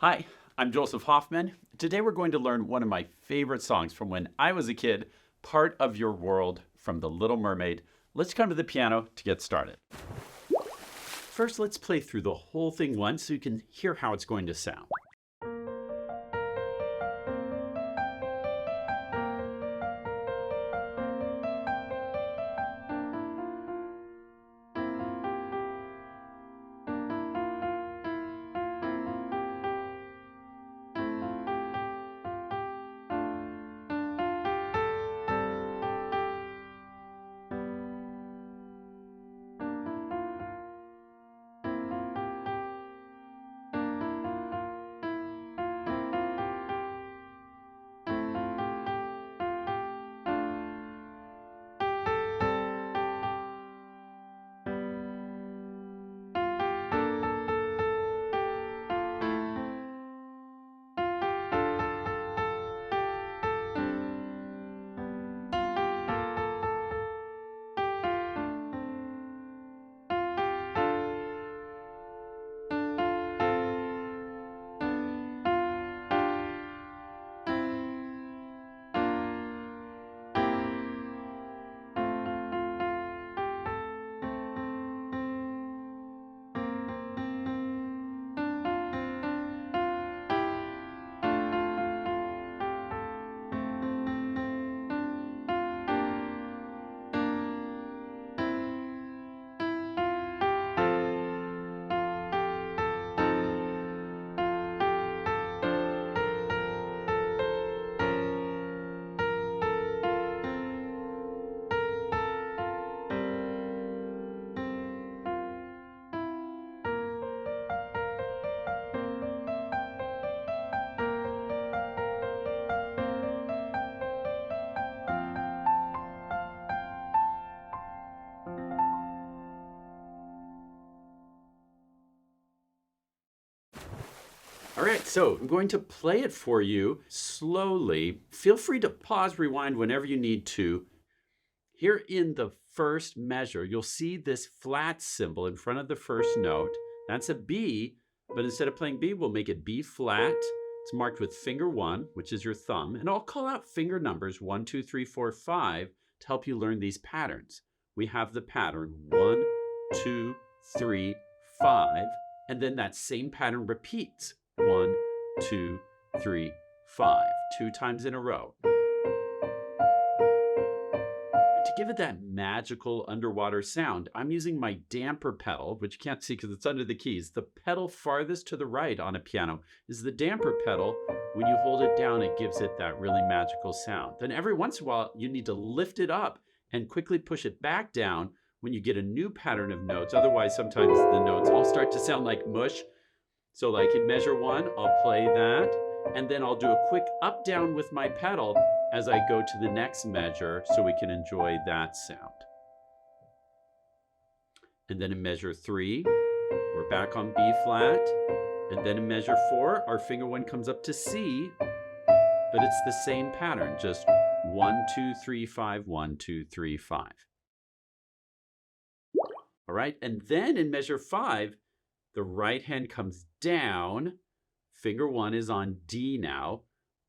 Hi, I'm Joseph Hoffman. Today we're going to learn one of my favorite songs from when I was a kid, Part of Your World from The Little Mermaid. Let's come to the piano to get started. First, let's play through the whole thing once so you can hear how it's going to sound. All right, so I'm going to play it for you slowly. Feel free to pause, rewind whenever you need to. Here in the first measure, you'll see this flat symbol in front of the first note. That's a B, but instead of playing B, we'll make it B flat. It's marked with finger 1, which is your thumb, and I'll call out finger numbers 1, 2, 3, 4, 5 to help you learn these patterns. We have the pattern 1, 2, 3, 5, and then that same pattern repeats. 1, 2, 3, 5, 2 times in a row. To give it that magical underwater sound, I'm using my damper pedal, which you can't see because it's under the keys. The pedal farthest to the right on a piano is the damper pedal. When you hold it down, it gives it that really magical sound. Then every once in a while, you need to lift it up and quickly push it back down when you get a new pattern of notes. Otherwise, sometimes the notes all start to sound like mush. So like in measure 1, I'll play that, and then I'll do a quick up down with my pedal as I go to the next measure so we can enjoy that sound. And then in measure 3, we're back on B flat, and then in measure 4, our finger 1 comes up to C, but it's the same pattern, just 1, 2, 3, 5, 1, 2, 3, 5. All right, and then in measure 5, the right hand comes down, finger 1 is on D now.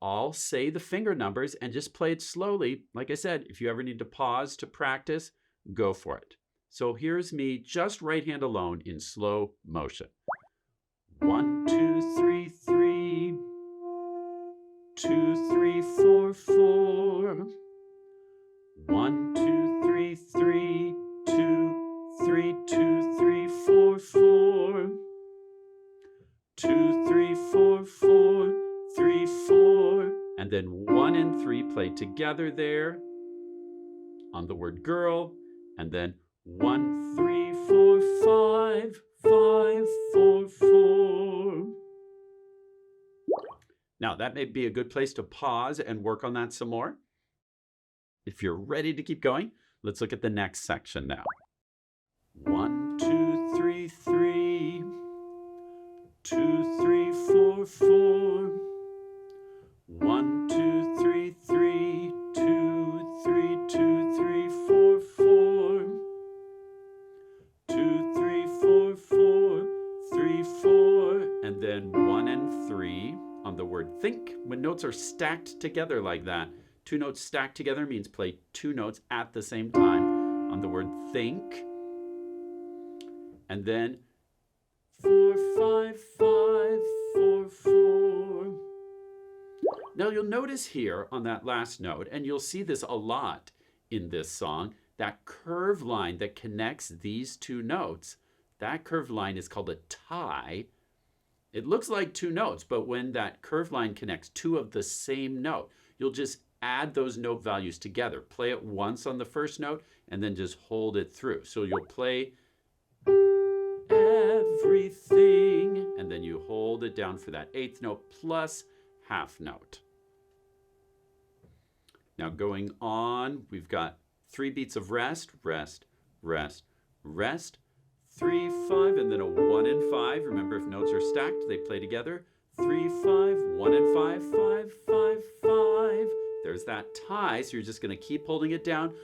I'll say the finger numbers and just play it slowly. Like I said, if you ever need to pause to practice, go for it. So here's me, just right hand alone in slow motion. 1, 2, 3, 3. 2, 3, 4, 4. 1, 2, 3, 3. 2, 3, 2, 3, 4, 4. 2, 3, 4, 4, 3, 4. And then 1 and 3 played together there on the word girl. And then 1, 3, 4, 5, 5, 4, 4. Now that may be a good place to pause and work on that some more. If you're ready to keep going, let's look at the next section now. 1, 2, 3, 3. 2, 3, 4, 4. 1, 2, 3, 3. 2, 3, 2, 3, 4, 4. 2, 3, 4, 4. 3, 4. And then 1 and 3 on the word think. When notes are stacked together like that, 2 notes stacked together means play 2 notes at the same time on the word think. And then 4, 5, 5, 4, 4. Now you'll notice here on that last note, and you'll see this a lot in this song, that curve line that connects these 2 notes, that curved line is called a tie. It looks like 2 notes, but when that curved line connects 2 of the same note, you'll just add those note values together. Play it once on the first note, and then just hold it through. So you'll play everything, and then you hold it down for that 8th note plus half note. Now going on, we've got 3 beats of rest, rest, rest, rest, 3, 5, and then a 1 and 5. Remember, if notes are stacked, they play together. 3, 5, 1 and 5, 5, 5, 5. There's that tie, so you're just going to keep holding it down.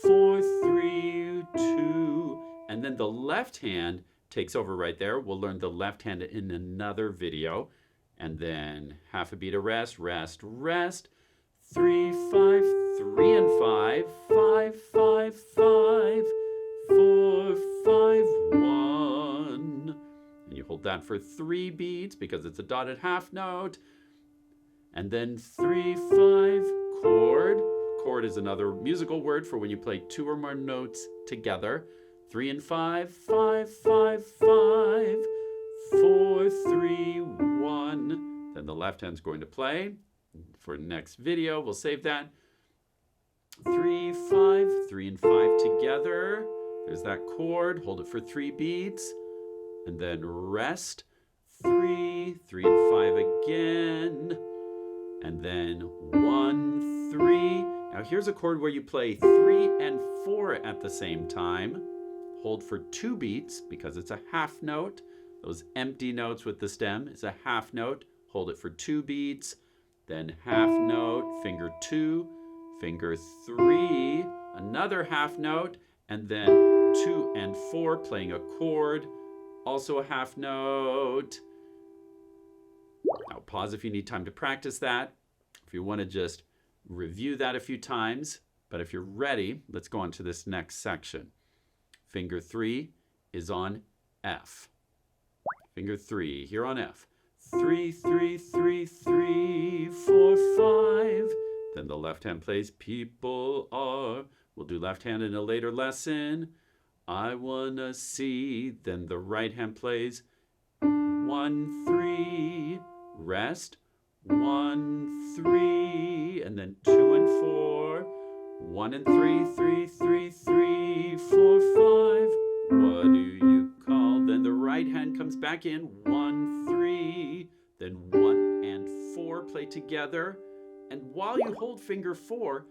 4, 3, 2, and then the left hand takes over right there. We'll learn the left hand in another video. And then half a beat of rest, rest, rest. 3, 5, 3 and 5, 5, 5, 5, 4, 5, 1. And you hold that for 3 beats because it's a dotted half note. And then 3, 5, chord. Chord is another musical word for when you play 2 or more notes together. 3 and 5, 5, 5, 5, 4, 3, 1. Then the left hand's going to play. For next video, we'll save that. 3, 5, 3 and 5 together. There's that chord. Hold it for 3 beats. And then rest. 3, 3 and 5 again. And then 1, 3. Now here's a chord where you play 3 and 4 at the same time. Hold for 2 beats because it's a half note. Those empty notes with the stem is a half note. Hold it for 2 beats. Then half note, finger 2, finger 3, another half note, and then 2 and 4 playing a chord, also a half note. Now pause if you need time to practice that. If you want to just review that a few times, but if you're ready, let's go on to this next section. Finger 3 is on F. Finger 3 here on F. 3, 3, 3, 3, 4, 5. Then the left hand plays people are. We'll do left hand in a later lesson. I wanna see. Then the right hand plays 1, 3. Rest. 1, 3. And then 2 and 4. 1 and 3, 3, 3, 3, 4, 5. What do you call? Then the right hand comes back in. 1, 3. Then 1 and 4 play together. And while you hold finger 4,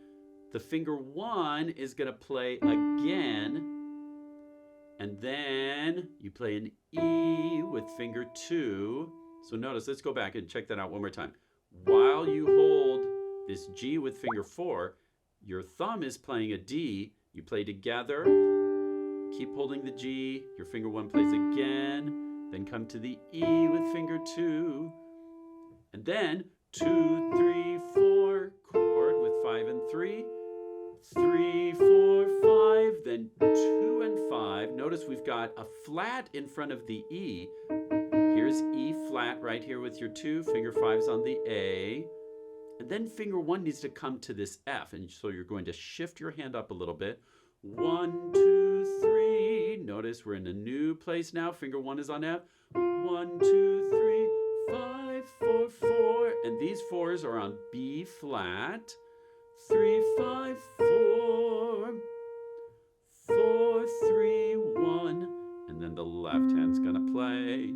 the finger 1 is going to play again. And then you play an E with finger 2. So notice, let's go back and check that out one more time. While you hold this G with finger 4, your thumb is playing a D. You play together. Keep holding the G. Your finger 1 plays again. Then come to the E with finger 2. And then 2, 3, 4, chord with 5 and 3. 3, 4, 5. Then 2 and 5. Notice we've got a flat in front of the E. Here's E flat right here with your 2. Finger 5's on the A. And then finger 1 needs to come to this F. And so you're going to shift your hand up a little bit. 1, 2, 3. Notice we're in a new place now. Finger 1 is on F. 1, 2, 3, 5, 4, 4. And these 4s are on B flat. 3, 5, 4. 4, 3, 1. And then the left hand's going to play.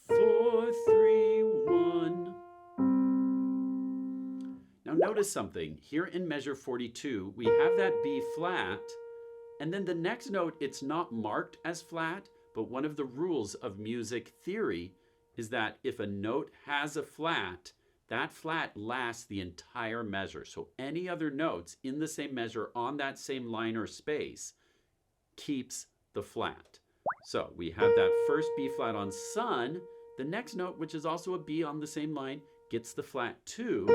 4, 3, 1. Now notice something. Here in measure 42, we have that B flat, and then the next note, it's not marked as flat, but one of the rules of music theory is that if a note has a flat, that flat lasts the entire measure. So any other notes in the same measure on that same line or space keeps the flat. So we have that first B flat on sun, The next note, which is also a B on the same line, gets the flat 2.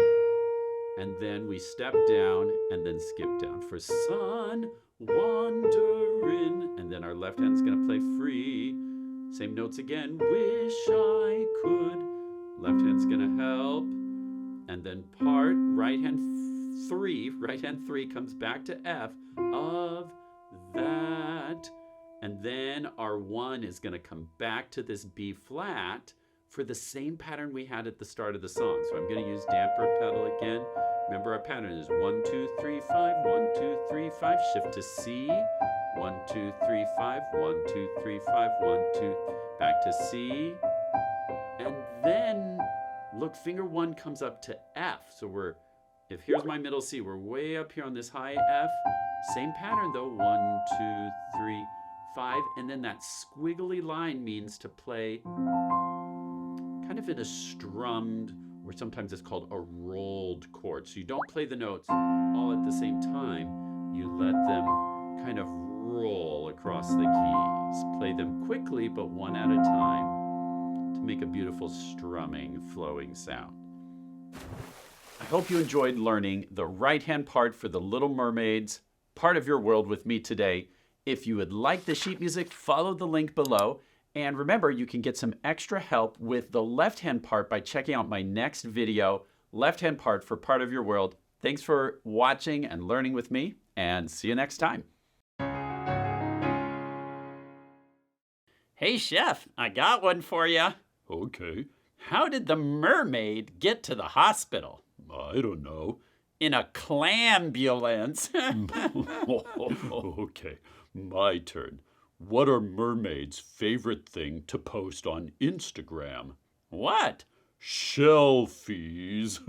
And then we step down and then skip down for sun, wandering. And then our left hand's going to play free. Same notes again. Wish I could. Left hand's going to help. And then part, right hand 3 comes back to F of that. And then our 1 is going to come back to this B flat for the same pattern we had at the start of the song. So I'm going to use damper pedal again. Remember, our pattern is 1, 2, 3, 5, 1, 2, 3, 5, shift to C, 1, 2, 3, 5, 1, 2, 3, 5, 1, 2, back to C. And then, look, finger 1 comes up to F. So here's my middle C, we're way up here on this high F. Same pattern though, 1, 2, 3, 5. And then that squiggly line means to play kind of in a strummed, or sometimes it's called a rolled chord. So you don't play the notes all at the same time. You let them kind of roll across the keys. Play them quickly, but one at a time to make a beautiful strumming, flowing sound. I hope you enjoyed learning the right-hand part for the Little Mermaid's Part of Your World with me today. If you would like the sheet music, follow the link below. And remember, you can get some extra help with the left-hand part by checking out my next video, left-hand part for Part of Your World. Thanks for watching and learning with me, and see you next time. Hey, Chef, I got one for you. Okay. How did the mermaid get to the hospital? I don't know. In a clambulance. Okay, my turn. What are mermaids' favorite thing to post on Instagram? What? Shelfies.